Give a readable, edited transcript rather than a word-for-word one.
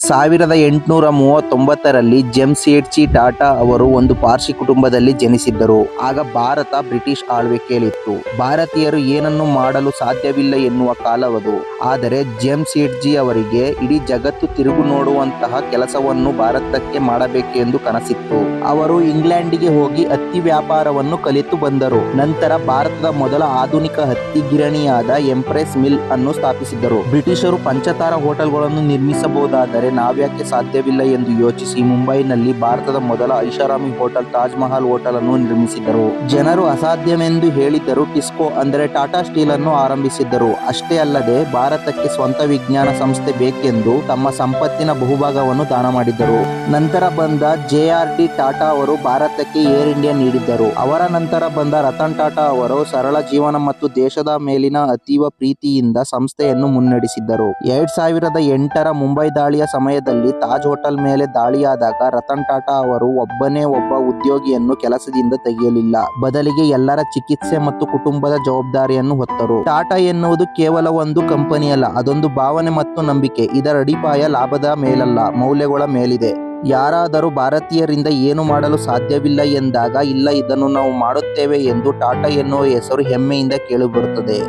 1839ರಲ್ಲಿ ಜೆಮ್ಸೆಡ್ಜಿ ಟಾಟಾ ಅವರು ಒಂದು ಪಾರ್ಸಿ ಕುಟುಂಬದಲ್ಲಿ ಜನಿಸಿದ್ದರು. ಆಗ ಭಾರತ ಬ್ರಿಟಿಷ್ ಆಳ್ವಿಕೆಯಲ್ಲಿತ್ತು. ಭಾರತೀಯರು ಏನನ್ನು ಮಾಡಲು ಸಾಧ್ಯವಿಲ್ಲ ಎನ್ನುವ ಕಾಲವದು. ಆದರೆ ಜೆಮ್ಸೆಡ್ಜಿ ಅವರಿಗೆ ಇಡೀ ಜಗತ್ತು ತಿರುಗು ನೋಡುವಂತಹ ಕೆಲಸವನ್ನು ಭಾರತಕ್ಕೆ ಮಾಡಬೇಕೆಂದು ಕನಸಿತ್ತು. ಅವರು ಇಂಗ್ಲೆಂಡಿಗೆ ಹೋಗಿ ಹತ್ತಿ ವ್ಯಾಪಾರವನ್ನು ಕಲಿತು ಬಂದರು. ನಂತರ ಭಾರತದ ಮೊದಲ ಆಧುನಿಕ ಹತ್ತಿ ಗಿರಣಿಯಾದ ಎಂಪ್ರೆಸ್ ಮಿಲ್ ಅನ್ನು ಸ್ಥಾಪಿಸಿದರು. ಬ್ರಿಟಿಷರು ಪಂಚತಾರ ಹೋಟೆಲ್ಗಳನ್ನು ನಿರ್ಮಿಸಬಹುದಾದರೆ ನಾವ್ಯಾಕೆ ಸಾಧ್ಯವಿಲ್ಲ ಎಂದು ಯೋಚಿಸಿ ಮುಂಬೈನಲ್ಲಿ ಭಾರತದ ಮೊದಲ ಐಷಾರಾಮಿ ಹೋಟೆಲ್ ತಾಜ್ ಮಹಲ್ ಹೋಟೆಲ್ ಅನ್ನು ನಿರ್ಮಿಸಿದರು. ಜನರು ಅಸಾಧ್ಯವೆಂದು ಹೇಳಿದ್ದರೂ ಟಿಸ್ಕೋ ಅಂದರೆ ಟಾಟಾ ಸ್ಟೀಲ್ ಅನ್ನು ಆರಂಭಿಸಿದ್ದರು. ಅಷ್ಟೇ ಅಲ್ಲದೆ ಭಾರತಕ್ಕೆ ಸ್ವಂತ ವಿಜ್ಞಾನ ಸಂಸ್ಥೆ ಬೇಕೆಂದು ತಮ್ಮ ಸಂಪತ್ತಿನ ಬಹುಭಾಗವನ್ನು ದಾನ ಮಾಡಿದ್ದರು. ನಂತರ ಬಂದ JRD ಟಾಟಾ ಅವರು ಭಾರತಕ್ಕೆ ಏರ್ ಇಂಡಿಯಾ ನೀಡಿದ್ದರು. ಅವರ ನಂತರ ಬಂದ ರತನ್ ಟಾಟಾ ಅವರು ಸರಳ ಜೀವನ ಮತ್ತು ದೇಶದ ಮೇಲಿನ ಅತೀವ ಪ್ರೀತಿಯಿಂದ ಸಂಸ್ಥೆಯನ್ನು ಮುನ್ನಡೆಸಿದ್ದರು. 2008ರ ಮುಂಬೈ ದಾಳಿಯ ಸಮಯದಲ್ಲಿ ತಾಜ್ ಹೋಟೆಲ್ ಮೇಲೆ ದಾಳಿಯಾದಾಗ ರತನ್ ಟಾಟಾ ಅವರು ಒಬ್ಬ ಉದ್ಯೋಗಿಯನ್ನು ಕೆಲಸದಿಂದ ತೆಗೆಯಲಿಲ್ಲ. ಬದಲಿಗೆ ಎಲ್ಲರ ಚಿಕಿತ್ಸೆ ಮತ್ತು ಕುಟುಂಬದ ಜವಾಬ್ದಾರಿಯನ್ನು ಹೊತ್ತರು. ಟಾಟಾ ಎನ್ನುವುದು ಕೇವಲ ಒಂದು ಕಂಪನಿಯಲ್ಲ, ಅದೊಂದು ಭಾವನೆ ಮತ್ತು ನಂಬಿಕೆ. ಇದರ ಅಡಿಪಾಯ ಲಾಭದ ಮೇಲಲ್ಲ, ಮೌಲ್ಯಗಳ ಮೇಲಿದೆ. ಯಾರಾದರೂ ಭಾರತೀಯರಿಂದ ಏನು ಮಾಡಲು ಸಾಧ್ಯವಿಲ್ಲ ಎಂದಾಗ ಇಲ್ಲ, ಇದನ್ನು ನಾವು ಮಾಡುತ್ತೇವೆ ಎಂದು ಟಾಟಾ ಎನ್ನುವ ಹೆಸರು ಹೆಮ್ಮೆಯಿಂದ ಕೇಳಿಬರುತ್ತದೆ.